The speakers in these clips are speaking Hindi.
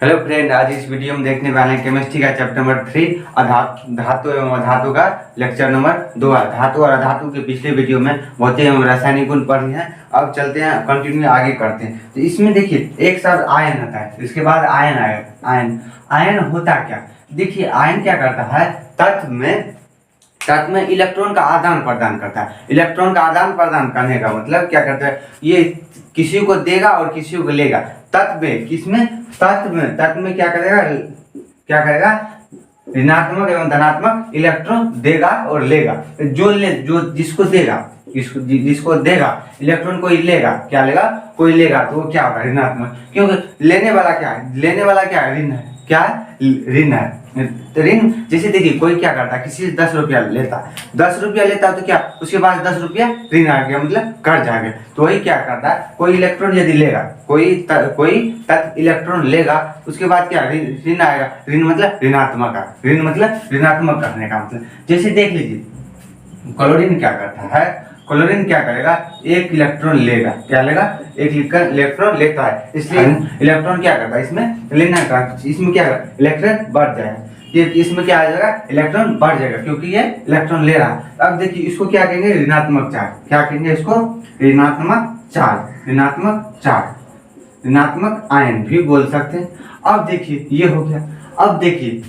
हेलो फ्रेंड, आज इस वीडियो में देखने वाले हैं केमिस्ट्री का चैप्टर नंबर 3 धातु एवं अधातु का लेक्चर नंबर 2 है। धातु और अधातु के पिछले वीडियो में भौतिक एवं रासायनिक गुण पढ़े हैं। अब चलते हैं, कंटिन्यू आगे करते हैं। तो इसमें देखिए एक शब्द आयन आता है, इसके बाद आयन आएगा। आयन आयन होता क्या? देखिए आयन क्या करता है, तत्व में इलेक्ट्रॉन का आदान प्रदान करता है। इलेक्ट्रॉन का आदान प्रदान करने का मतलब क्या करता है, ये किसी को देगा और किसी को लेगा। तत्व में क्या करेगा ऋणात्मक एवं धनात्मक इलेक्ट्रॉन देगा और लेगा। जो जिसको देगा इलेक्ट्रॉन कोई लेगा, क्या लेगा? कोई लेगा, तो वो क्या होगा? ऋणात्मक। क्योंकि लेने वाला क्या है? ऋण है। क्या ऋण है? तो ऋण जैसे देखिए कोई क्या करता है, किसी से 10 रुपया लेता है तो क्या उसके पास 10 रुपया ऋण आ गया, मतलब कर्ज आ गया। तो वही क्या करता है, कोई इलेक्ट्रॉन यदि लेगा, कोई तत्व इलेक्ट्रॉन लेगा, उसके बाद क्या ऋण आएगा। ऋण मतलब ऋणात्मक का, ऋण मतलब ऋणात्मक करने का मतलब। जैसे देख लीजिए क्लोरीन क्या करता है, क्लोरीन क्या करेगा, एक इलेक्ट्रॉन लेगा। क्या लेगा? एक इलेक्ट्रॉन लेता है, इसलिए इलेक्ट्रॉन क्या करता है, इसमें लेना का, इसमें क्या करता है, इलेक्ट्रॉन बढ़ जाएगा। ये इसमें क्या आ जाएगा, इलेक्ट्रॉन बढ़ जाएगा, क्योंकि ये इलेक्ट्रॉन ले रहा है। अब देखिए इसको क्या कहेंगे, ऋणात्मक चार्ज। क्या कहेंगे इसको? ऋणात्मक आयन भी बोल सकते हैं। अब देखिए ये हो गया। अब देखिए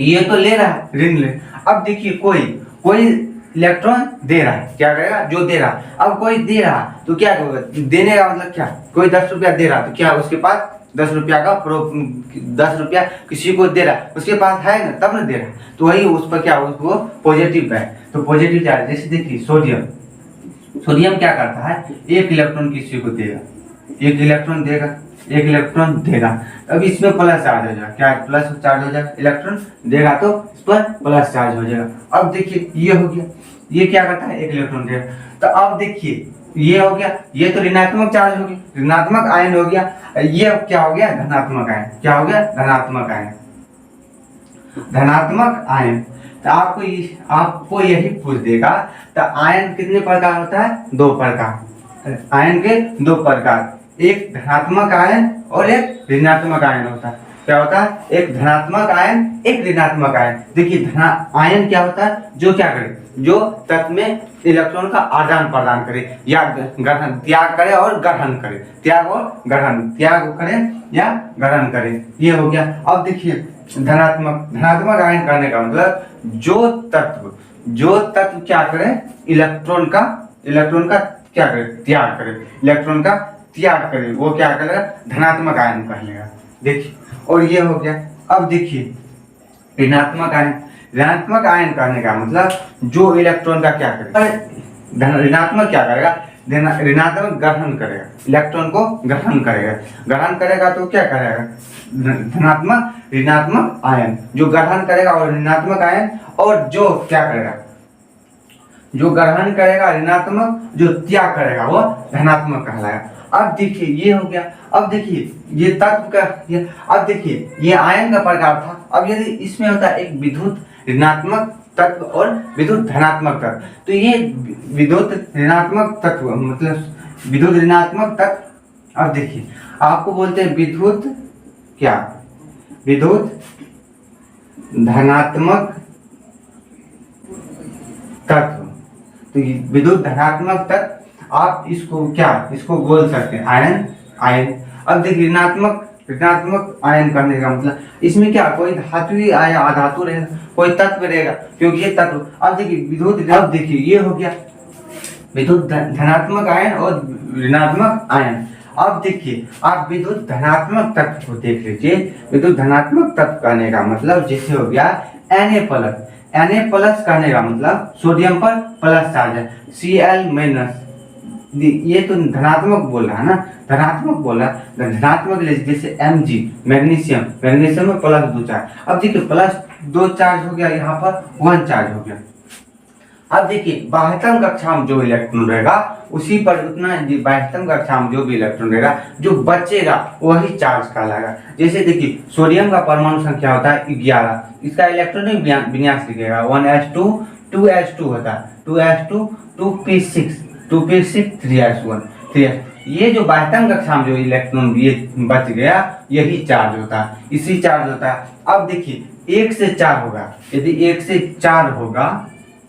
ये तो ले रहा है, ऋण ले। अब देखिए कोई इलेक्ट्रॉन दे रहा है, क्या करेगा? जो दे रहा। अब कोई दे रहा तो क्या होगा, देने का मतलब क्या? कोई 10 रुपया दे रहा तो क्या उसके पास 10 रुपया किसी को दे रहा, उसके पास है ना, तब ना दे रहा। तो वही उस पर क्या, उसको पॉजिटिव है। तो पॉजिटिव चार्ज, जैसे देखिए सोडियम क्या करता है, एक इलेक्ट्रॉन किसी को देगा, एक इलेक्ट्रॉन देगा। अब इसमें प्लस चार्ज हो जाएगा। क्या प्लस चार्ज हो जाएगा? इलेक्ट्रॉन देगा तो इस पर प्लस चार्ज हो जाएगा। अब देखिए ये हो गया, ये क्या करता है, एक इलेक्ट्रॉन देगा। तो अब देखिए ये हो गया, ये तो ऋणात्मक चार्ज हो गया, ऋणात्मक आयन हो गया। ये क्या हो गया, धनात्मक आयन। क्या हो गया? धनात्मक आयन। तो आपको यही पूछ देगा, तो आयन कितने प्रकार होता है? 2 प्रकार। आयन के 2 प्रकार, एक धनात्मक आयन और एक ऋणात्मक आयन होता है। क्या होता है? एक धनात्मक आयन, एक ऋणात्मक आयन। देखिए आयन क्या होता है, जो क्या करे, जो तत्व में इलेक्ट्रॉन का आदान प्रदान करे या त्याग करे और ग्रहण करे। त्याग करे या ग्रहण करे, ये हो गया। अब देखिए धनात्मक आयन करने का मतलब जो तत्व क्या करे, इलेक्ट्रॉन का क्या करे, त्याग करे। इलेक्ट्रॉन का त्याग करे, वो क्या करेगा, धनात्मक आयन कहलेगा। देखिए और ये हो गया। अब देखिए ऋणात्मक आयन करने का मतलब जो इलेक्ट्रॉन का क्या करेगा, ऋणात्मक क्या करेगा, ऋणात्मक ग्रहण करेगा, इलेक्ट्रॉन को ग्रहण करेगा तो क्या करेगा, ऋणात्मक आयन जो ग्रहण करेगा, और ऋणात्मक आयन, और जो क्या करेगा, जो ग्रहण करेगा ऋणात्मक, जो त्याग करेगा वो धनात्मक कहलाएगा। अब देखिए ये हो गया। अब देखिए ये तत्व का अब देखिए ये आयन का प्रकार था। अब यदि इसमें होता है एक विद्युत ऋणात्मक तत्व और विद्युत धनात्मक तत्व, तो ये विद्युत ऋणात्मक तत्व मतलब विद्युत ऋणात्मक तत्व। अब देखिए आपको बोलते हैं विद्युत धनात्मक तत्व। तो विद्युत धनात्मक तत्व आप इसको बोल सकते हैं आयन। अब देखिए ऋणात्मक आयन करने का मतलब इसमें क्या, कोई धातु या अधातु रहेगा, कोई तत्व रहेगा, क्योंकि ये तत्व। अब देखिए ये हो गया विद्युत धनात्मक आयन और ऋणात्मक आयन। अब देखिए आप विद्युत धनात्मक तत्व को देख लीजिए। विद्युत धनात्मक तत्व करने का मतलब जैसे हो गया Na+ करने का मतलब सोडियम पर प्लस चार्ज है, Cl-। ये तो धनात्मक बोल रहा है ना, धनात्मक जैसे Mg मैग्नीशियम में प्लस 2 चार्ज। अब देखिए प्लस 2 चार्ज हो गया, यहाँ पर 1 चार्ज हो गया। अब देखिए बाह्यतम कक्षा में जो इलेक्ट्रॉन रहेगा उसी पर उतना, बाह्यतम कक्षा में जो भी इलेक्ट्रॉन रहेगा जो बचेगा वही चार्ज कहलाएगा। जैसे देखिए सोडियम का परमाणु संख्या होता है 11, इसका इलेक्ट्रॉनिक विन्यास लिखेगा 1s2 2s2 होता है, 2s2 2p6 3s1 3s ये जो बाह्यतम कक्षा में जो इलेक्ट्रॉन ये बच गया यही चार्ज होता है, इसी चार्ज होता है। अब देखिए 1 से 4 होगा, यदि 1 से 4 होगा,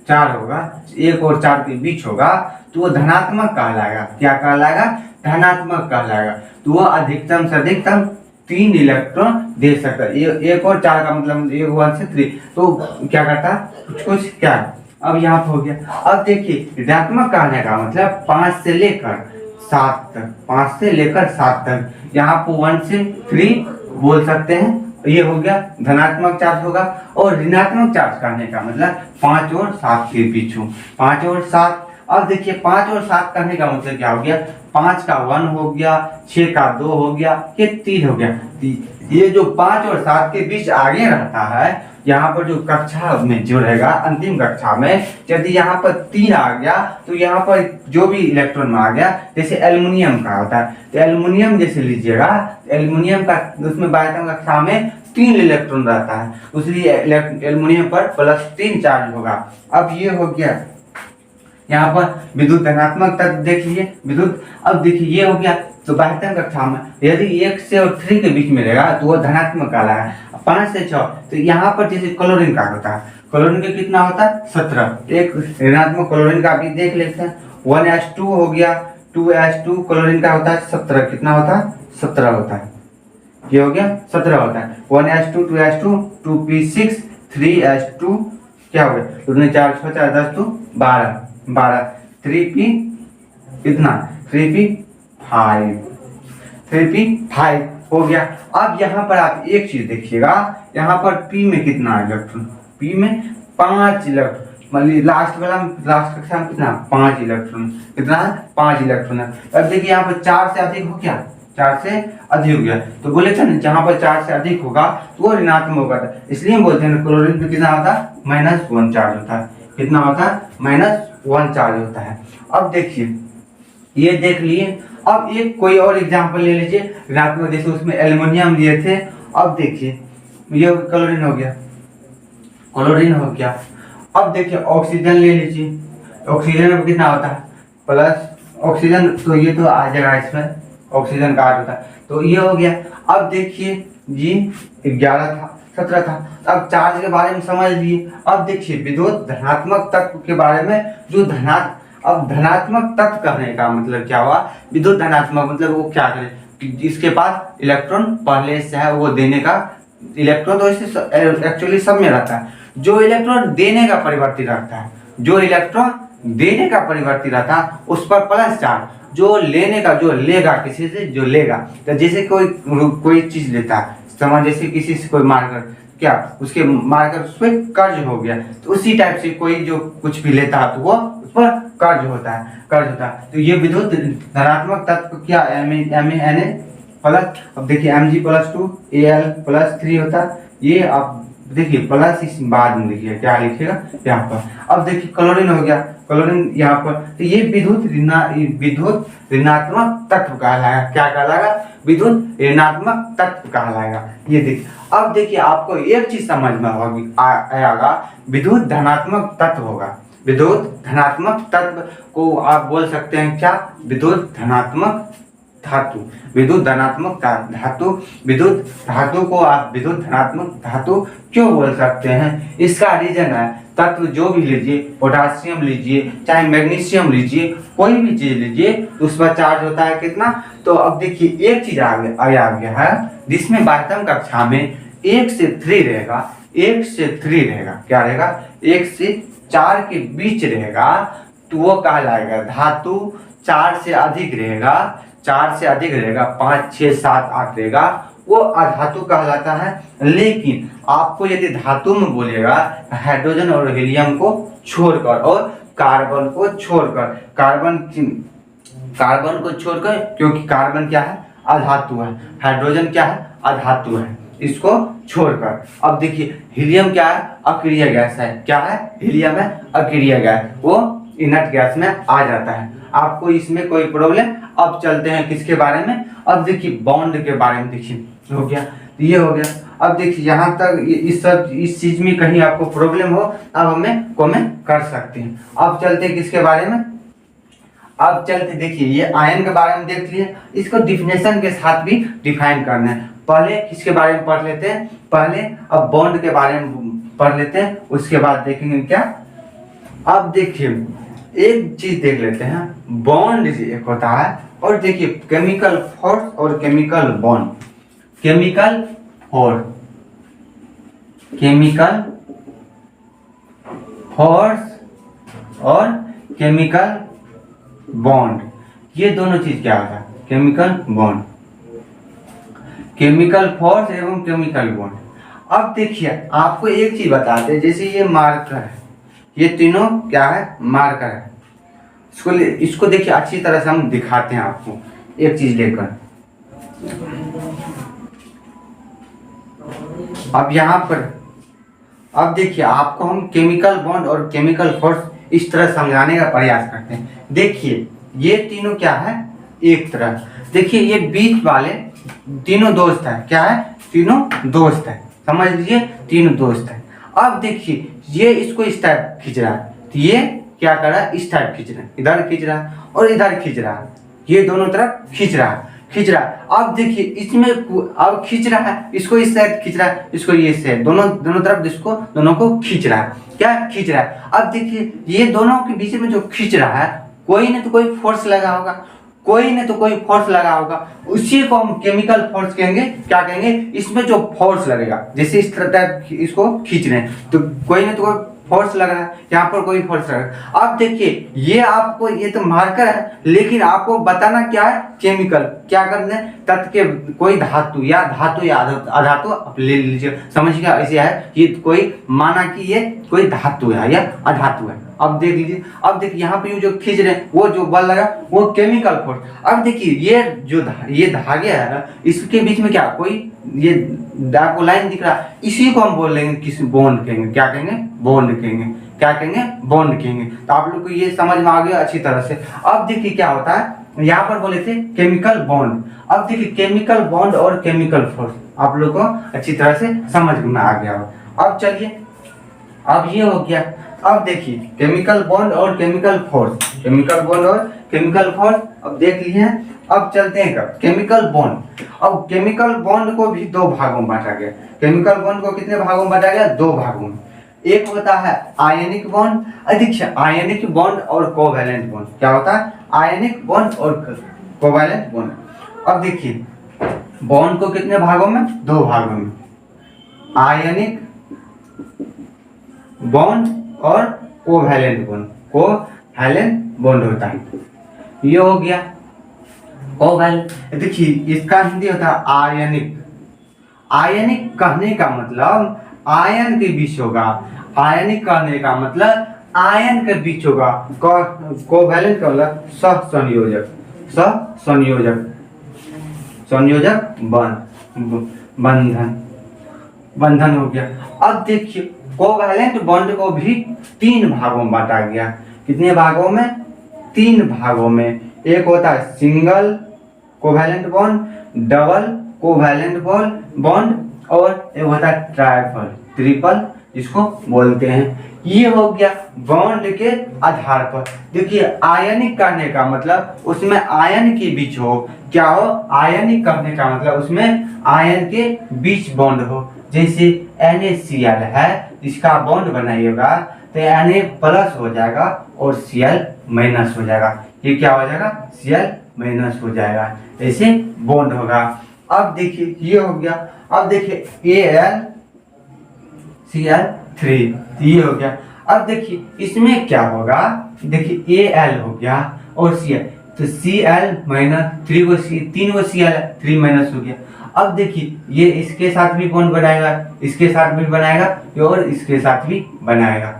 1 और 4 के बीच होगा तो वो धनात्मक कहलाएगा। क्या कहलाएगा? धनात्मक कहलाएगा। तो वो अधिकतम से अधिकतम 3 इलेक्ट्रॉन दे सकता है। 1 और 4 का मतलब 1 से 3, तो क्या करता है कुछ क्या। अब यहाँ पर हो गया। अब देखिए ऋणात्मक कहने का मतलब 5 से लेकर 7 तक, 5 से लेकर 7 तक, यहाँ पर 1 से 3 बोल सकते हैं। ये हो गया धनात्मक चार्ज होगा। और ऋणात्मक चार्ज करने का मतलब 5 और 7 के बीच हो, 5 और 7। अब देखिए 5 और 7 करने का मतलब क्या हो गया, 5 का 1 हो गया, 6 का 2 हो गया, ये 3 हो गया। ये जो 5 और 7 के बीच आगे रहता है, यहाँ पर जो कक्षा में जो रहेगा अंतिम कक्षा में, यदि यहाँ पर 3 आ गया तो यहाँ पर जो भी इलेक्ट्रॉन में आ गया, जैसे एल्युमिनियम का होता है, तो एल्युमिनियम जैसे लीजिएगा, एल्युमिनियम का उसमें बाह्यतम कक्षा में 3 इलेक्ट्रॉन रहता है, इसलिए एल्युमिनियम पर +3 चार्ज होगा। अब ये हो गया यहाँ पर विद्युत धनात्मक तत्व देख लीजिए विद्युत। अब देखिए ये हो गया। तो बाह्यतम कक्षा में यदि 1 से और 3 के बीच में रहेगा तो वो धनात्मक कहलाएगा। 5 से 6 तो यहाँ पर जैसे क्लोरीन का होता है, क्लोरीन का कितना होता है 17। एक ऋणात्मक क्लोरीन का भी देख लेते हैं। 1s2 हो गया, 2s2 क्लोरीन का होता है 17। कितना होता है 17 होता है। ये हो गया 17 होता है। 1s2 2s2 2p6 3s2 क्या हो गया 4 6 4 10 2 12 12 3p कितना 3p5 हो गया। अब यहाँ पर आप एक चीज देखिएगा, यहाँ पर p में कितना इलेक्ट्रॉन, p में 5 इलेक्ट्रॉन, मतलब लास्ट कक्षा में कितना 5 इलेक्ट्रॉन, कितना है 5 इलेक्ट्रॉन है। अब देखिए यहाँ पर 4 से अधिक हो गया, 4 से अधिक हो गया, तो बोले थे ना जहाँ पर 4 से अधिक होगा तो वो ऋणात्मक होगा था, इसलिए हम बोलते हैं क्लोरीन पे कितना होता है -1 चार्ज होता है। कितना होता है -1 चार्ज होता है। अब देखिए ये देख लिए। अब एक कोई और एग्जांपल ले लीजिए ऋणात्मक, जैसे उसमें एल्युमिनियम लिए थे। अब देखिए ये क्लोरीन हो गया, क्लोरीन हो गया। अब देखिए ऑक्सीजन ले लीजिए, ऑक्सीजन में कितना होता है प्लस ऑक्सीजन, तो ये तो आ जाएगा इसमें ऑक्सीजन का 8 होता है, तो ये हो गया। अब देखिए जी 11 था 17 था। अब चार्ज के बारे में समझ लिए। अब देखिए विद्युत धनात्मक तत्व के बारे में, जो अब धनात्मक तत्व कहने का मतलब क्या हुआ, विद्युत धनात्मक मतलब वो क्या करे कि जिसके पास इलेक्ट्रॉन पहले से है वो देने का, इलेक्ट्रॉन तो एक्चुअली सब में रहता है। जो इलेक्ट्रॉन देने का परिवर्ती रखता है, जो इलेक्ट्रॉन देने का परिवर्ती रहता है उस पर प्लस चार्ज, जो लेने का जो लेगा किसी से जो लेगा, तो जैसे कोई चीज लेता है, समझ जैसे किसी से कोई मारकर क्या उसके मारकर उस पर कर्ज हो गया, तो उसी टाइप से कोई जो कुछ भी लेता है तो वो उस पर कर्ज होता है। तो ये विद्युत धनात्मक तत्व क्या Na प्लस, अब देखिए Mg+2 Al+3 होता है। ये आप देखिए प्लस इस बाद में देखिए क्या लिखेगा यहाँ पर। अब देखिए क्लोरीन हो गया, क्लोरीन यहाँ पर, तो ये विद्युत ऋणात्मक तत्व कहलाएगा। क्या कहलाएगा विद्युत ऋणात्मक तत्व कहलाएगा। ये देखिए। अब देखिए आपको एक चीज समझ में होगी आएगा, विद्युत धनात्मक तत्व होगा। विद्युत धनात्मक तत्व को आप बोल सकते हैं क्या, विद्युत धनात्मक धातु। विद्युत धनात्मक धातु, विद्युत धातु को आप विद्युत धनात्मक धातु क्यों बोल सकते हैं, इसका रीजन है तत्व जो भी लीजिए, पोटासियम लीजिए चाहे मैग्नीशियम लीजिए, कोई भी चीज लीजिए उस पर चार्ज होता है कितना। तो अब देखिए एक चीज आ गया है जिसमें बाह्यतम कक्षा में 1 से 3 रहेगा, 1 से 3 रहेगा, क्या रहेगा 1 से 4 के बीच रहेगा, तो वो कहलाएगा धातु। 4 से अधिक रहेगा, 4 से अधिक रहेगा, 5 6 7 8 रहेगा, वो अधातु कहलाता है। लेकिन आपको यदि धातु में बोलेगा हाइड्रोजन और हीलियम को छोड़कर और कार्बन को छोड़कर, कार्बन को छोड़कर, क्योंकि कार्बन क्या है अधातु है, हाइड्रोजन क्या है अधातु है, इसको छोड़कर। अब देखिए हीलियम क्या है अक्रिय गैस है, क्या है हीलियम है अक्रिय गैस, वो इनर्ट गैस में आ जाता है। आपको इसमें कोई प्रॉब्लम। अब चलते हैं किसके बारे में, अब देखिए बॉन्ड के बारे में। देखिए हो गया, ये हो गया। अब देखिए यहाँ तक इस चीज में कहीं आपको प्रॉब्लम हो अब हमें कमेंट कर सकते हैं। अब चलते हैं किसके बारे में, अब चलते देखिए, ये आयन के बारे में देख लिए, इसको डिफिनेशन के साथ भी डिफाइन करना है। पहले किसके बारे में पढ़ लेते हैं, पहले अब बॉन्ड के बारे में पढ़ लेते हैं, उसके बाद देखेंगे क्या। अब देखिए एक चीज देख लेते हैं, बॉन्ड एक होता है, और देखिए केमिकल फोर्स और chemical bond. Chemical force, chemical force और केमिकल बॉन्ड, ये दोनों चीज क्या होता है, केमिकल बॉन्ड, केमिकल फोर्स एवं केमिकल बॉन्ड। अब देखिए आपको एक चीज बताते हैं, जैसे ये मार्कर है, ये तीनों क्या है, मार्कर है। इसको देखिए अच्छी तरह से हम दिखाते हैं आपको एक चीज लेकर। अब यहाँ पर अब देखिए आपको हम केमिकल बॉन्ड और केमिकल फोर्स इस तरह समझाने का प्रयास करते हैं। देखिए ये तीनों क्या है, एक तरह। देखिए ये बीच वाले तीनों दोस्त है, क्या है, तीनों दोस्त है, समझ लीजिए तीनों दोस्त है। अब देखिए ये इसको इस टाइप खींच रहा है, तो ये क्या कर रहा है, इस टाइप खींच रहा है, इधर खींच रहा है और इधर खींच रहा है, ये दोनों तरफ खींच रहा है, खींच रहा है। अब देखिए इसमें अब खींच रहा है, इसको इस साइड खींच रहा है, इसको ये साइड, दोनों तरफ इसको दोनों को खींच रहा है, क्या खींच रहा है। अब देखिए ये दोनों के बीच में जो खींच रहा है, कोई न तो कोई फोर्स लगा होगा, कोई न तो कोई फोर्स लगा होगा, उसी को हम केमिकल फोर्स कहेंगे। क्या कहेंगे, इसमें जो फोर्स लगेगा, जैसे इस तरह इसको खींच रहे हैं तो कोई न तो कोई फोर्स लग रहा है, यहाँ पर कोई फोर्स लग रहा है। अब देखिए ये आपको, ये तो मार्कर है, लेकिन आपको बताना क्या है, केमिकल। क्या करना है, तत्व के कोई धातु या अधातु आप ले लीजिए, समझिएगा ऐसे है, ये कोई माना कि ये कोई धातु है या अधातु है। अब देख लीजिए, अब देखिए यहाँ पे जो खींच रहे हैं, वो जो बल लगा वो केमिकल फोर्स। अब देखिए ये जो ये धागे है ना, इसके बीच में क्या कोई ये डार्क लाइन दिख रहा है, इसी को हम बोल लेंगे किसी बॉन्ड कहेंगे, क्या कहेंगे, बॉन्ड कहेंगे, क्या कहेंगे, बॉन्ड कहेंगे। तो आप लोग को ये समझ में आ गया अच्छी तरह से। अब देखिए क्या होता है, यहाँ पर बोले थे केमिकल बॉन्ड। अब देखिए केमिकल बॉन्ड और केमिकल फोर्स आप लोग को अच्छी तरह से समझ में आ गया हो। अब चलिए, अब ये हो गया। अब देखिए केमिकल बॉन्ड और केमिकल फोर्स, केमिकल बॉन्ड और केमिकल फोर्स अब देख लिए हैं। अब चलते हैं कब, केमिकल बॉन्ड। अब केमिकल बॉन्ड को भी दो भागों में बांटा गया। केमिकल बॉन्ड को कितने भागों में बांटा गया, दो भागों में। एक होता है आयनिक बॉन्ड, देखिए आयनिक बॉन्ड और कोवैलेंट बॉन्ड। क्या होता है, आयनिक बॉन्ड और कोवैलेंट बॉन्ड। अब देखिए बॉन्ड को कितने भागों में, दो भागों में, आयनिक बॉन्ड और कोवैलेंट बॉन्ड। कोवैलेंट बॉन्ड होता है, ये हो गया कोवैलेंट। देखिए इसका हिंदी होता है आयनिक। आयनिक कहने का मतलब आयन के बीच होगा, आयनिक कहने का मतलब आयन के बीच होगा। कोवैलेंट का मतलब सहसंयोजक, सहसंयोजक, संयोजक बंधन, बंधन हो गया। अब देखिए कोवैलेंट बॉन्ड को भी तीन भागों में बांटा गया। कितने भागों में, तीन भागों में। एक होता है single covalent bond, double covalent bond, और एक होता है ट्राइपल, ट्रिपल इसको बोलते हैं। ये हो गया बॉन्ड के आधार पर। देखिए आयनिक करने का मतलब उसमें आयन के बीच हो, क्या हो, आयनिक करने का मतलब उसमें आयन के बीच बॉन्ड हो। जैसे NaCl है, इसका बॉन्ड बनाइएगा तो Na प्लस हो जाएगा और Cl माइनस हो जाएगा। ये क्या हो जाएगा, Cl माइनस हो जाएगा, ऐसे बॉन्ड होगा। अब देखिए ये हो गया। अब देखिए AlCl3, ये हो गया। अब देखिए इसमें क्या होगा, देखिए Al हो गया और Cl, तो Cl माइनस 3 गो Cl है, 3 माइनस हो गया। अब देखिए ये इसके साथ भी बॉन्ड बनाएगा, इसके साथ भी बनाएगा और इसके साथ भी बनाएगा।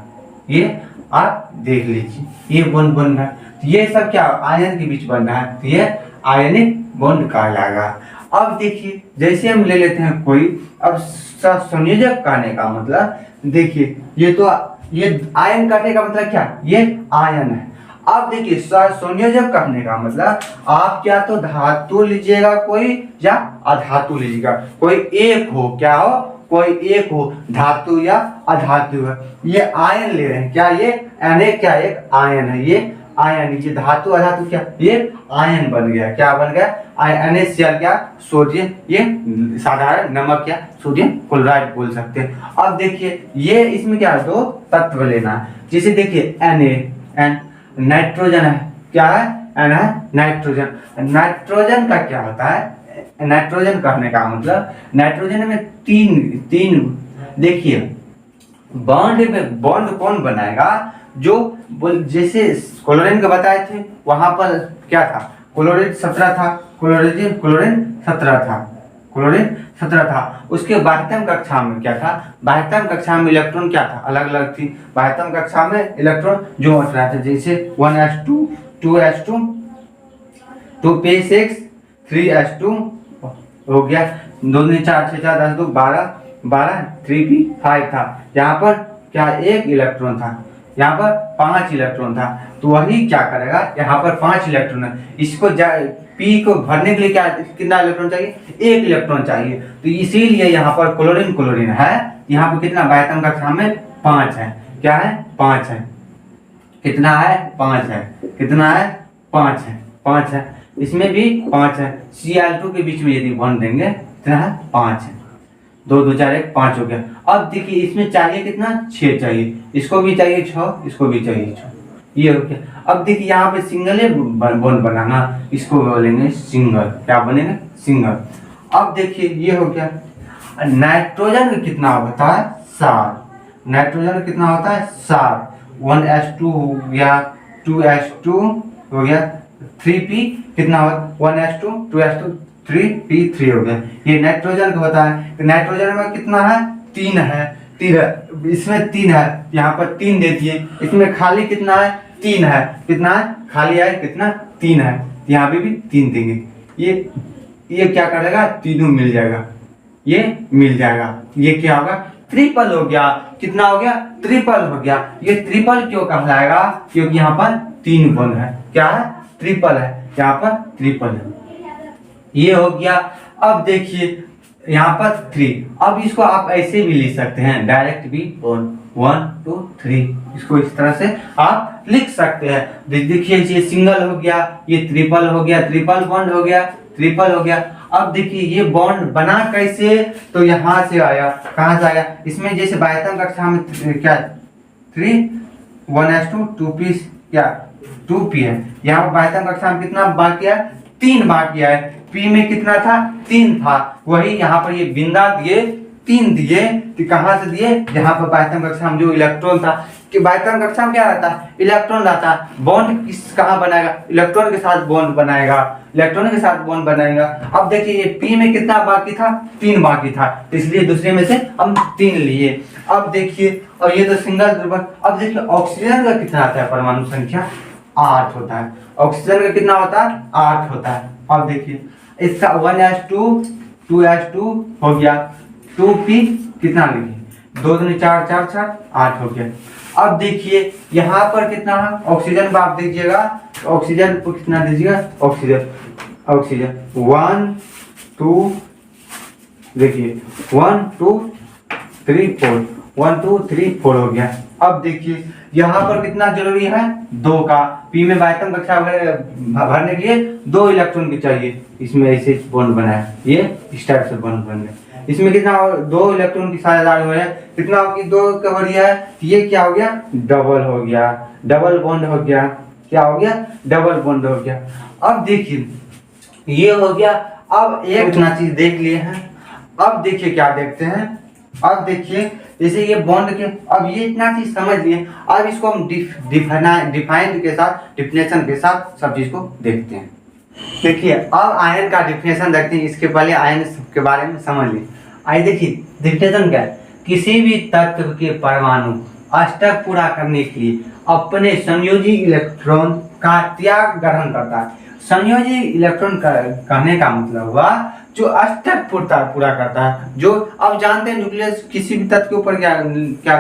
ये आप देख लीजिए, ये बॉन्ड बन रहा है। तो ये सब क्या आयन के बीच बन रहा है, तो ये आयनिक बॉन्ड कहलाएगा। अब देखिए जैसे हम ले लेते हैं कोई, अब संयोजक कहने का मतलब देखिए ये तो ये आयन कहने का मतलब क्या, ये आयन है। अब देखिए संयोजक कहने का मतलब आप क्या तो धातु लीजिएगा कोई या अधातु लीजिएगा, कोई एक हो, क्या हो, कोई एक हो, धातु या अधातु है। ये आयन ले रहे हैं, क्या ये Na क्या एक आयन है, ये आयन, ये धातु अधातु क्या, ये आयन बन गया, क्या बन गया, NaCl क्या, सोडियम, ये साधारण नमक क्या, सोडियम क्लोराइड बोल सकते हैं। अब देखिए ये इसमें क्या है, दो तत्व लेना है, जैसे देखिए Na नाइट्रोजन है, क्या है, N है नाइट्रोजन। नाइट्रोजन का क्या होता है, नाइट्रोजन कहने का मतलब नाइट्रोजन में तीन देखिए बॉन्ड में, बॉन्ड कौन बनाएगा, जो जैसे क्लोरीन का बताए थे वहां पर क्या था, क्लोरीन 17 था, क्लोरीन 17 था। उसके बाह्यतम कक्षा में क्या था, बाह्यतम कक्षा में इलेक्ट्रॉन क्या था, अलग अलग थी। बाह्यतम कक्षा में इलेक्ट्रॉन जो हट रहा था, जैसे 1s2 2s2 2p6 3s2 हो गया, 2 4 6 4 10 2 12 3p5 था। यहाँ पर क्या एक इलेक्ट्रॉन था, यहाँ पर 5 इलेक्ट्रॉन था, तो वही क्या करेगा, यहाँ पर 5 इलेक्ट्रॉन है, इसको पी को भरने के लिए क्या कितना इलेक्ट्रॉन चाहिए, 1 इलेक्ट्रॉन चाहिए। तो इसीलिए यहाँ पर क्लोरीन है, यहाँ पर कितना बाह्यतम कक्षा में 5 है, क्या है 5 है, कितना है 5 है, कितना है 5 है, इसमें भी 5 है। Cl2 के बीच में यदि बॉन्ड देंगे कितना है 5 है, 2 2 4 1 5 हो गया। अब देखिए इसमें चाहिए कितना, 6 चाहिए, इसको भी चाहिए 6, इसको भी चाहिए 6, ये हो गया। अब देखिए यहाँ पे सिंगल है बॉन्ड बनाना, इसको बोलेंगे सिंगल, क्या बनेगा सिंगल। अब देखिए ये हो गया। नाइट्रोजन का कितना होता है 7, नाइट्रोजन का कितना होता है 7, 1s2 हो गया, 2s2 हो गया, 3p कितना होगा 1s2 2s2 3p3 हो गया, ये नाइट्रोजन का होता है। तो नाइट्रोजन में कितना है 3 है, 3 है, इसमें 3 है, यहाँ पर 3 दे दिए, इसमें खाली कितना है 3 है, कितना है खाली है कितना 3 है, यहाँ पे भी 3 देंगे, ये क्या करेगा, तीनों मिल जाएगा, ये मिल जाएगा, ये क्या होगा ट्रिपल हो गया, कितना हो गया ट्रिपल हो गया। ये ट्रिपल क्यों कहलाएगा, क्योंकि यहाँ पर 3 बॉन्ड है, क्या है ट्रिपल है, यहाँ पर ट्रिपल है, ये हो गया। अब देखिए यहाँ पर 3, अब इसको आप ऐसे भी लिख सकते हैं, डायरेक्ट भी 1 2 3, इसको इस तरह से आप लिख सकते हैं। देखिए ये सिंगल हो गया, ये ट्रिपल हो गया, ट्रिपल बॉन्ड हो गया, ट्रिपल हो गया। अब देखिए ये बॉन्ड बना कैसे, तो यहाँ से आया, कहाँ से आया, इसमें जैसे बाह्यतम कक्षा में क्या 3 1s2 2p क्या 2p है, यहाँ पर बाह्यतम कक्षा में कितना बाकी है 3 बाकी है, पी में कितना था 3 था, वही यहाँ पर ये बिंदा दिए 3 दिए, तो कहाँ से दिए, जहाँ पर बाह्यतम कक्षा में जो इलेक्ट्रॉन था, कि बाह्यतम कक्षा में क्या रहता है इलेक्ट्रॉन रहता है, बॉन्ड किस कहाँ बनाएगा, इलेक्ट्रॉन के साथ बॉन्ड बनाएगा, इलेक्ट्रॉन के साथ बॉन्ड बनाएगा। अब देखिए ये पी में कितना बाकी था 3 बाकी था, तो इसलिए दूसरे में से हम 3 लिए। अब देखिए, और ये तो सिंगल ध्रुवक। अब देखिए ऑक्सीजन का कितना आता है परमाणु संख्या 8 होता है, ऑक्सीजन का कितना होता है 8 होता है। अब देखिए इसका 1s2 2s2 हो गया, 2p कितना लिखिए 2 2 4 4 4 8 हो गया। अब देखिए यहाँ पर कितना है ऑक्सीजन पर आप दीजिएगा, ऑक्सीजन को कितना दीजिएगा, ऑक्सीजन 1 2 देखिए 1 2 3 4 1 2 3 4 हो गया। अब देखिए यहाँ पर कितना जरूरी है 2 का, पी में बाह्यतम कक्षा भरने के लिए 2 इलेक्ट्रॉन की चाहिए, इसमें ऐसे बॉन्ड बनाया, ये इस टाइप से बॉन्ड बन गया। इसमें कितना 2 इलेक्ट्रॉन की साझेदारी हुए हैं, कितना होगी 2 का हो गया है, ये क्या हो गया डबल हो गया, डबल बॉन्ड हो गया, क्या हो गया डबल बॉन्ड हो गया। अब देखिए ये हो गया। अब एक इतना चीज देख लिए हैं, अब देखिए क्या देखते हैं, अब देखिए जैसे ये बॉन्ड के, अब ये इतना चीज समझ लिए, अब इसको हम डिफाइन के साथ, डिफिनेशन के साथ सब चीज को देखते हैं। देखिए अब आयन का डिफिनेशन देखते हैं, इसके पहले आयन के बारे में समझ लिए। आइए देखिए डिफिनेशन क्या है, किसी भी तत्व के परमाणु अष्टक पूरा करने के लिए अपने संयोजी इलेक्ट्रॉन का त्याग ग्रहण करता है। संयोजी इलेक्ट्रॉन कहने का मतलब हुआ जो अष्टक पूरा करता है, जो अब जानते हैं न्यूक्लियस किसी भी तत्व के ऊपर क्या क्या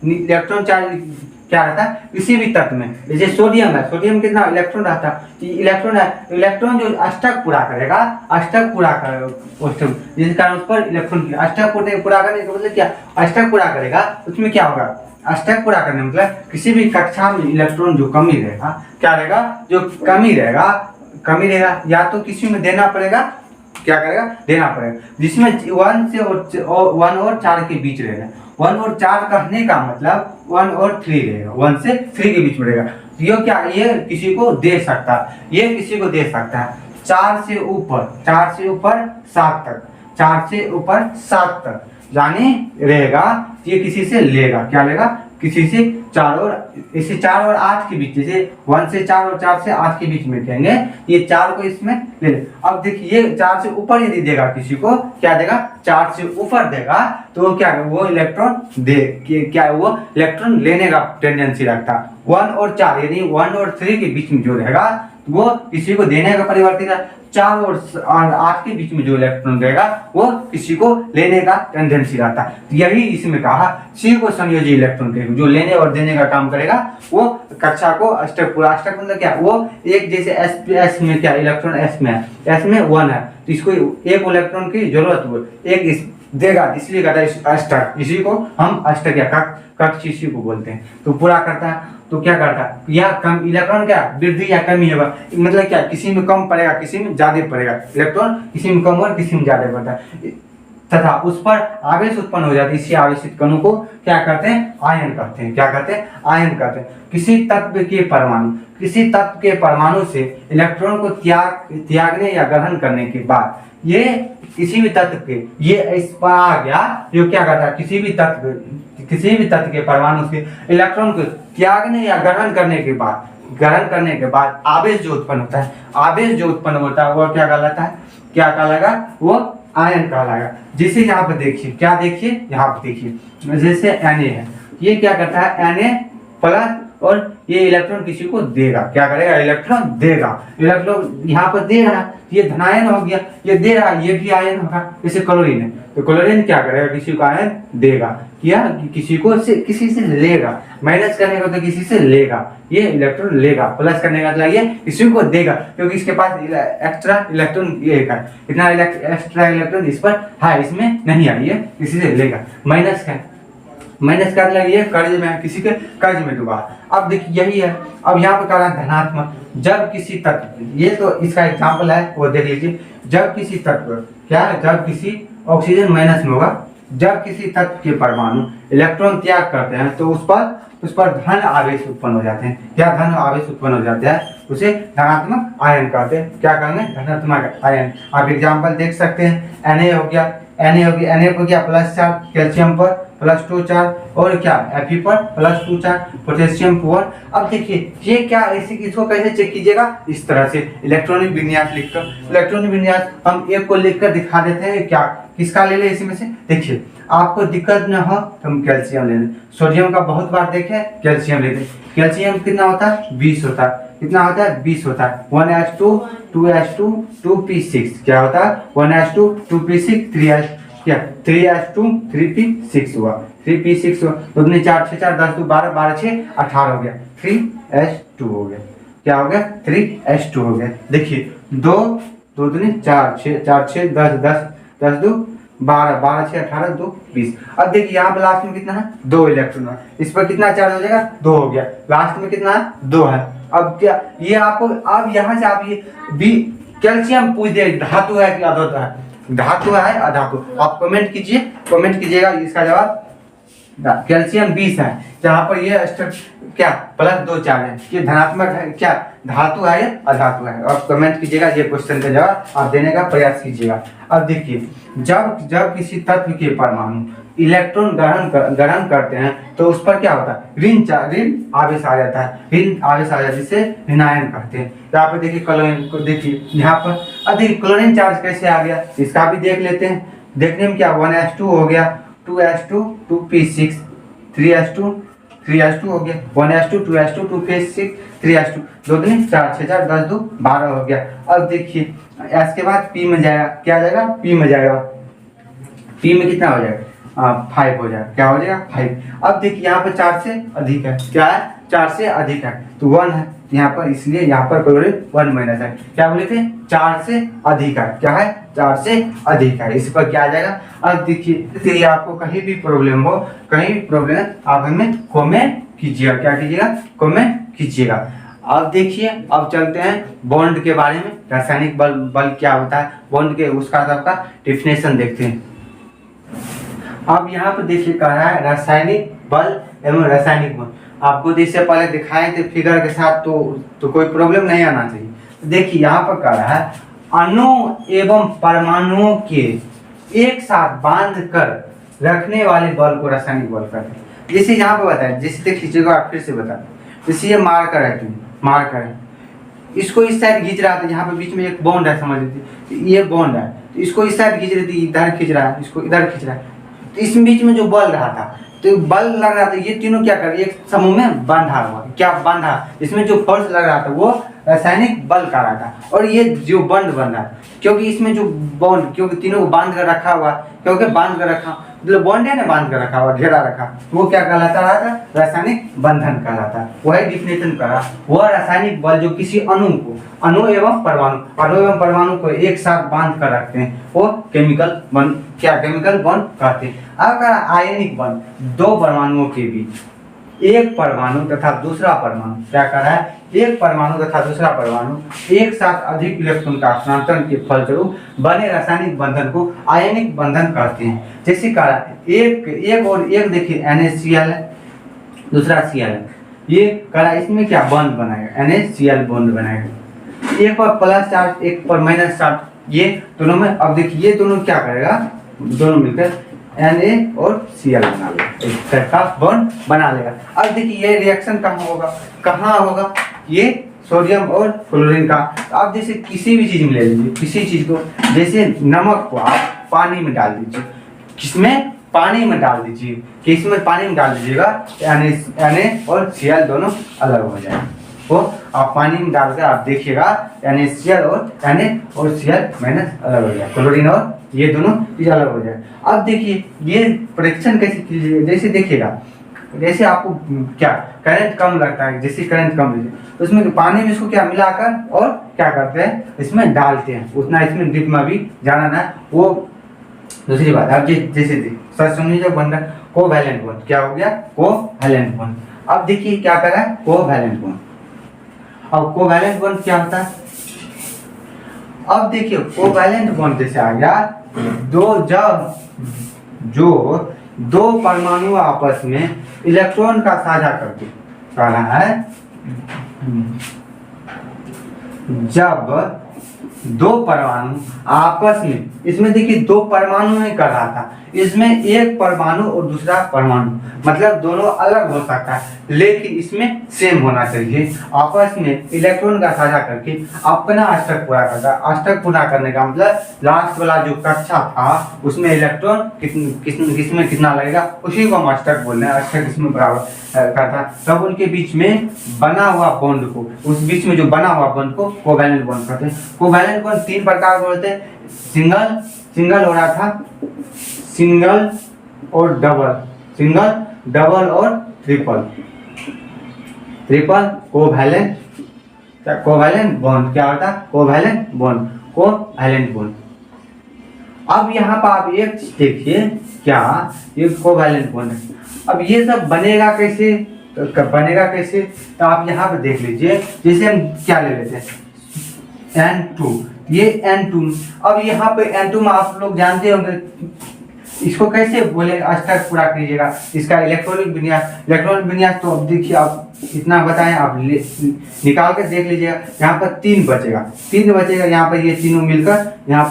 इलेक्ट्रॉन चार्ज क्या रहता है किसी भी तत्व में। जैसे सोडियम है, सोडियम कितना इलेक्ट्रॉन रहता है, इलेक्ट्रॉन है, इलेक्ट्रॉन जो अष्टक पूरा करेगा, अष्टक पूरा करेगा जिस कारण उस पर इलेक्ट्रॉन अष्टक पूरा करने का मतलब क्या, अष्टक पूरा करेगा उसमें क्या होगा, अष्टक पूरा करने मतलब किसी भी कक्षा में इलेक्ट्रॉन जो कमी रहेगा, क्या रहेगा, जो कमी रहेगा या तो किसी में देना पड़ेगा, क्या करेगा, देना पड़ेगा, जिसमें 1 और 4 के बीच रहेगा। 1 और 4 कहने का मतलब 1 और 3 रहेगा, 1 से 3 के बीच में रहेगा। ये किसी को दे सकता है, ये किसी को दे सकता है 4 से ऊपर 7 तक, 4 से ऊपर 7 तक यानी रहेगा, ये किसी से लेगा, क्या लेगा, किसी से 4 और 8 के बीच, जैसे 1 से 4 और 4 से 8 के बीच में कहेंगे, ये 4 को इसमें ले ले। अब देखिए ये 4 से ऊपर यदि देगा किसी को, क्या देगा, 4 से ऊपर देगा तो क्या वो इलेक्ट्रॉन क्या वो इलेक्ट्रॉन लेने का टेंडेंसी रखता है। 1 और 4 यानी 1 और 3 के बीच में जो रहेगा वो किसी को देने का परिवर्तित है। 4 और 8 के बीच में जो इलेक्ट्रॉन रहेगा वो किसी को लेने का टेंडेंसी रहता है। यही इसमें कहा सी को संयोजी इलेक्ट्रॉन कहेंगे, जो लेने और देने का काम करेगा वो कक्षा को अष्टक पूरा, अष्टक मतलब क्या, वो एक जैसे एस में क्या इलेक्ट्रॉन एस में है, एस में 1 है तो इसको एक इलेक्ट्रॉन की जरूरत हुई, एक इस देगा, इसलिए कहता है अष्टक, इसी को हम अष्टक या कक्ष इसी को बोलते हैं। तो पूरा करता है तो क्या करता है, या कम इलेक्ट्रॉन क्या वृद्धि या कमी होगा, मतलब क्या किसी में कम पड़ेगा किसी में ज्यादा पड़ेगा, इलेक्ट्रॉन किसी में कम और किसी में ज्यादा पड़ता है तथा उस पर आवेश उत्पन्न हो जाती है। इसी आवेशित कणों को क्या कहते हैं, आयन कहते हैं। क्या कहते हैं, आयन कहते हैं। किसी तत्व के परमाणु से इलेक्ट्रॉन को त्यागने या ग्रहण करने के बाद ये किसी भी तत्व के, ये इस पर आ गया, जो क्या कहता है किसी भी तत्व के परमाणु से इलेक्ट्रॉन को त्यागने या ग्रहण करने के बाद आवेश जो उत्पन्न होता है, वो क्या कहलाएगा, वो आयन कहलाएगा। जिसे यहाँ पे देखिए, क्या देखिए, यहाँ पे देखिए, जैसे Na है, ये क्या करता है, Na प्लस, और ये इलेक्ट्रॉन किसी को देगा, क्या करेगा, इलेक्ट्रॉन देगा, इलेक्ट्रॉन यहाँ पर दे रहा, ये धनायन हो गया, ये दे रहा, ये भी आयन होगा। जैसे क्लोरीन है तो क्लोरीन क्या करेगा, किसी को आयन देगा, या किसी से लेगा, माइनस करने का तो किसी से लेगा, ये इलेक्ट्रॉन लेगा, प्लस करने का मतलब ये किसी को देगा, क्योंकि इसके पास एक्स्ट्रा इलेक्ट्रॉन ये है, इतना एक्स्ट्रा इलेक्ट्रॉन इस पर है, इसमें नहीं आई है, किसी से लेगा। माइनस का मतलब ये कर्ज में, किसी के कर्ज में डूबा। अब देखिए यही है, अब यहाँ पे कहा धनात्मक, जब किसी तत्व, ये तो इसका एग्जाम्पल है वो देख लीजिए, जब किसी तत्व क्या है, जब किसी ऑक्सीजन माइनस में होगा, जब किसी तत्व के परमाणु इलेक्ट्रॉन त्याग करते हैं तो उस पर धन आवेश उत्पन्न हो जाते हैं। क्या धन आवेश उत्पन्न हो जाता है, उसे धनात्मक आयन कहते हैं। क्या कहेंगे, धनात्मक आयन। आप एग्जाम्पल देख सकते हैं, Na हो गया, Na को क्या प्लस चार्ज, कैल्शियम पर +2 चार्ज, और क्या Fe पर +2 चार्ज, पोटेशियम पर। अब देखिए ये क्या, इसको कैसे चेक कीजिएगा, इस तरह से इलेक्ट्रॉनिक विन्यास लिखकर, इलेक्ट्रॉनिक विन्यास हम एक को लिखकर दिखा देते हैं। क्या किसका ले ले इसमें से, देखिए आपको दिक्कत न हो तो हम कैल्शियम ले लें, सोडियम का बहुत बार देखें, कैल्शियम ले लें। कैल्शियम कितना होता है, 20 होता है, कितना होता है, 20 होता है। 1s2 2s2 2p6 क्या होता है, 1s2 2p6 3s2 3p6 हुआ, 3p6 हुआ, 2 दूनी 4 6 4 10 2 12 12 6 18 हो गया, 3s2 हो गया। क्या हो गया, 3s2 हो गया। देखिए 2 2 दूनी 4 6 4 6 10 10 10 2 12 12 6 18 2 20। अब देखिए यहाँ पे लास्ट में कितना है, 2 इलेक्ट्रॉन है, इस पर कितना चार्ज हो जाएगा, 2 हो गया, लास्ट में कितना है, 2 है। अब क्या ये आपको, अब यहाँ से आप ये भी कैल्शियम पूछ दे, धातु है कि अधातु है, धातु है अधातु, आप कमेंट कीजिएगा इसका जवाब। कैल्शियम 20 है, जहाँ पर ये क्या +2 चार्ज है, ये धनात्मक है, क्या धातु है या अधातु है। आप कमेंट कीजिएगा, ये क्वेश्चन का जवाब आप देने का प्रयास कीजिएगा। अब देखिए जब किसी तत्व के परमाणु इलेक्ट्रॉन ग्रहण करते हैं तो उस पर क्या होता है, ऋण आवेश आ जाता है, जिसे ऋणायन कहते हैं। यहाँ पर देखिए क्लोरीन को देखिए, यहाँ पर अब देखिए क्लोरीन चार्ज कैसे आ गया, इसका भी देख लेते हैं। देखने में क्या 1s2 हो गया, 2s2 2p6 3s2 हो गया, 1s2 2s2 2p6 3s2, 2 दूनी 4 6 4 10 2 12 हो गया। अब देखिए एस के बाद पी में जाएगा, क्या जाएगा, पी में जाएगा, पी में कितना हो जाएगा, 5 हो जाएगा। क्या हो जाएगा 5। अब देखिए यहाँ पर 4 से अधिक है, क्या है 4 से अधिक है तो 1 है यहाँ पर, इसलिए यहाँ पर क्लोरीन 1 माइनस है। क्या बोले थे 4 से अधिक है, क्या है 4 से अधिक है, इस पर क्या आ जाएगा। अब देखिए आपको कहीं भी प्रॉब्लम हो, कहीं भी प्रॉब्लम आप हमें कमेंट कीजिएगा, क्या कीजिएगा कमेंट कीजिएगा। अब देखिए अब चलते हैं बॉन्ड के बारे में, रासायनिक बल क्या होता है, बॉन्ड के उसका सबका डिफिनेशन देखते हैं। अब यहाँ पर देखिए कह रहा है रासायनिक बल एवं रासायनिक बल, आपको इससे पहले दिखाए थे फिगर के साथ, तो कोई प्रॉब्लम नहीं आना चाहिए। तो देखिए यहाँ पर कह रहा है अणु एवं परमाणुओं के एक साथ बांध कर रखने वाले बल को रासायनिक बल कहते हैं। जैसे यहाँ पर बताया, जैसे देख लीजिएगा आप फिर से बता, जैसे ये मार्कर है, तुम मार्कर है, इसको इस साइड खींच रहा था, यहाँ पे बीच में एक बॉन्ड है समझ लीजिए, ये बॉन्ड है तो इसको इस साइड खींच रही थी, इधर खींच रहा है, इसको इधर खींच रहा है, तो इस बीच में जो बल रहा था, तो बल लग रहा था, ये तीनों क्या कर एक समूह में बांधा हुआ, क्या बांधा, इसमें जो फोर्स लग रहा था वो रासायनिक बल का रहा था। और ये जो बंद बन रहा है, क्योंकि इसमें जो बॉन्ड, क्योंकि तीनों को बांध कर रखा हुआ, क्योंकि बांध कर रखा मतलब बॉन्ड है ना, बांध कर रखा हुआ, घेरा रखा, वो क्या कहलाता रहा था, रासायनिक बंधन कहलाता। वही डिफिनेशन करा, वह रासायनिक बल जो किसी अणु को, अणु एवं परमाणु को एक साथ बांध कर रखते हैं, वो केमिकल बॉन्ड, क्या केमिकल बॉन्ड कहते हैं। अब आयनिक बॉन्ड, दो परमाणुओं के बीच, एक परमाणु तथा दूसरा परमाणु, क्या कर रहा है, एक परमाणु तथा दूसरा परमाणु एक साथ अधिक इलेक्ट्रॉन का हस्तांतरण के फलस्वरूप बने रासायनिक बंधन को आयनिक बंधन कहते हैं। जैसे कहा एक और एक देखिए NaCl है, दूसरा Cl है, ये करा इसमें क्या बॉन्ड बनाएगा, NaCl बॉन्ड बनाएगा, एक पर प्लस चार्ज एक पर माइनस चार्ज, ये दोनों में। अब देखिए ये दोनों क्या करेगा, दोनों मिलकर Na और Cl बना लेगा, एक का बॉन्ड बना लेगा। अब देखिए ये रिएक्शन कहाँ होगा, ये सोडियम और क्लोरीन का। आप जैसे किसी भी चीज में ले लीजिए, किसी चीज को, जैसे नमक को आप पानी में डाल दीजिए, किसमें पानी में डाल दीजिए, किसमें पानी में डाल दीजिएगा, Na और Cl दोनों अलग हो जाएंगे। वो आप पानी में डालकर आप देखिएगा NaCl और Na और Cl माइनस अलग हो जाए, क्लोरीन और ये दोनों चीज अलग हो जाए। अब देखिए ये परीक्षण कैसे कीजिएगा, जैसे देखिएगा, जैसे आपको क्या करंट कम लगता है, जैसे करंट कम लीजिए तो उसमें पानी में इसको क्या मिलाकर और क्या करते हैं, इसमें डालते हैं, उतना इसमें डीप में भी जाना ना। वो दूसरी बात, अब जैसे सर सुनिए, जो बन रहा कोवैलेंट बॉन्ड, क्या हो गया कोवैलेंट बॉन्ड। अब देखिए क्या कर रहा है कोवैलेंट बॉन्ड। अब कोवैलेंट बॉन्ड क्या होता है, अब देखिए कोवैलेंट बॉन्ड जैसे आ गया, जो दो परमाणु आपस में इलेक्ट्रॉन का साझा करके कह रहा है, जब दो परमाणु आपस में, इसमें देखिए दो परमाणु में कर रहा था, इसमें एक परमाणु और दूसरा परमाणु, मतलब दोनों अलग हो सकता है लेकिन इसमें सेम होना चाहिए, आपस में इलेक्ट्रॉन का साझा करके अपना अष्टक पूरा करता है। अष्टक पूरा करने का मतलब लास्ट वाला जो कक्षा था उसमें इलेक्ट्रॉन किसमें कितना लगेगा, उसी को हम अष्टक बोल रहे हैं, अष्टक इसमें बराबर करता। तब उनके बीच में बना हुआ बॉन्ड को, उस बीच में जो बना हुआ बॉन्ड को कोवैलेंट बॉन्ड कहते हैं। कोवैलेंट बॉन्ड तीन प्रकार के होते हैं, सिंगल हो रहा था, सिंगल और डबल, सिंगल डबल और ट्रिपल कोवैलेंट बॉन्ड क्या होता है, कोवैलेंट बॉन्ड। अब यहाँ पर आप एक चीज देखिए, क्या ये कोवैलेंट बॉन्ड है। अब ये सब बनेगा कैसे, तो आप यहाँ पे देख लीजिए, जैसे हम क्या ले लेते हैं N2, ये N2। अब यहाँ पे N2 में आप लोग जानते होंगे, इसको कैसे बोले अष्टक पूरा कीजिएगा, इसका इलेक्ट्रॉनिक विन्यास तो अब देखिए आप इतना बताएं, आप निकाल कर देख लीजिएगा। यहाँ पर तीन बचेगा, यहाँ पर ये तीनों मिलकर, यहाँ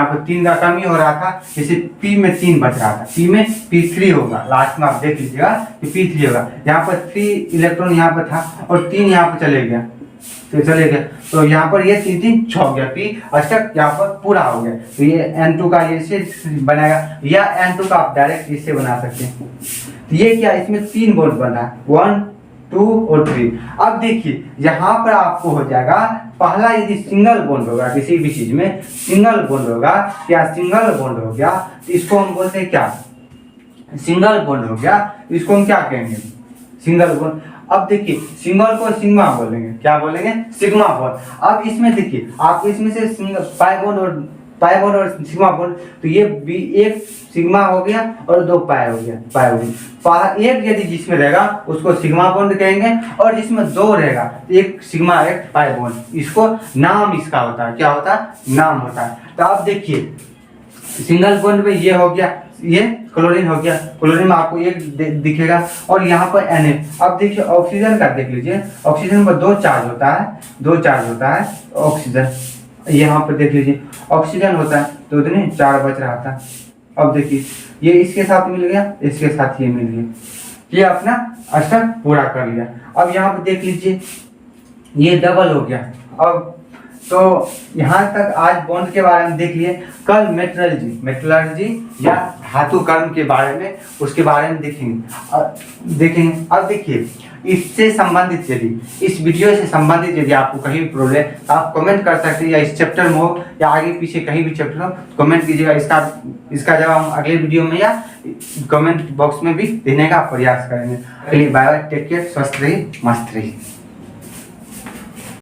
पर 3 का कमी हो रहा था, जैसे P में 3 बच रहा था, P में P3 होगा, लास्ट में आप देख लीजिएगा कि P3 होगा। यहाँ पर 3 इलेक्ट्रॉन यहाँ पर था और 3 यहाँ पर चले गया, तो यहाँ पर ये 3 6 गया, P अष्टक यहाँ पर पूरा हो गया। तो ये N2 का ये से बनाएगा, या N2 का आप डायरेक्ट इससे बना सकते हैं। तो ये क्या, इसमें 3 बॉन्ड बना है, 1 2 और 3। अब देखिए यहाँ पर आपको हो जाएगा, पहला यदि सिंगल बॉन्ड होगा किसी भी चीज में, सिंगल बॉन्ड होगा, क्या सिंगल बॉन्ड हो गया तो इसको हम बोलते हैं क्या, सिंगल बॉन्ड हो गया, इसको हम क्या कहेंगे, सिंगल बॉन्ड। अब देखिए सिंगल को सिग्मा बोलेंगे, क्या बोलेंगे, सिग्मा बॉन्ड। अब इसमें देखिए आपको इसमें से पाई बॉन्ड और सिग्मा बॉन्ड, तो ये भी एक सिग्मा हो गया और दो पाई हो गया, पाई हो गई। एक यदि जिसमें रहेगा उसको सिग्मा बॉन्ड कहेंगे, और जिसमें दो रहेगा एक सिग्मा एक पाई बॉन्ड, इसको नाम इसका होता है, क्या होता है, नाम होता है। तो आप देखिए सिंगल बॉन्ड में ये हो गया, ये क्लोरीन हो गया, क्लोरीन में आपको एक दिखेगा, और यहाँ पर Na। अब देखिए ऑक्सीजन का देख लीजिए, ऑक्सीजन पर दो चार्ज होता है, दो चार्ज होता है ऑक्सीजन, यहाँ पर देख लीजिए ऑक्सीजन होता है, तो इतने चार बच रहा था। अब देखिए ये इसके साथ मिल गया, इसके साथ ये मिल गया, ये अपना अस्तर पूरा कर लिया। अब यहाँ पर देख लीजिए ये डबल हो गया। अब तो यहाँ तक आज बॉन्ड के बारे में देख लिए, कल मेटलर्जी या धातु कर्म के बारे में, उसके बारे में देखेंगे। अब देखिए इससे संबंधित यदि इस वीडियो से संबंधित यदि आपको कहीं भी प्रॉब्लम तो आप कमेंट कर सकते हैं, या इस चैप्टर में हो या आगे पीछे कहीं भी चैप्टर हो कमेंट कीजिएगा, इसका जवाब हम अगले वीडियो में या कमेंट बॉक्स में भी देने का प्रयास करेंगे। बाय बाय, टेक केयर, स्वस्थ रहिए, मस्त रहिए।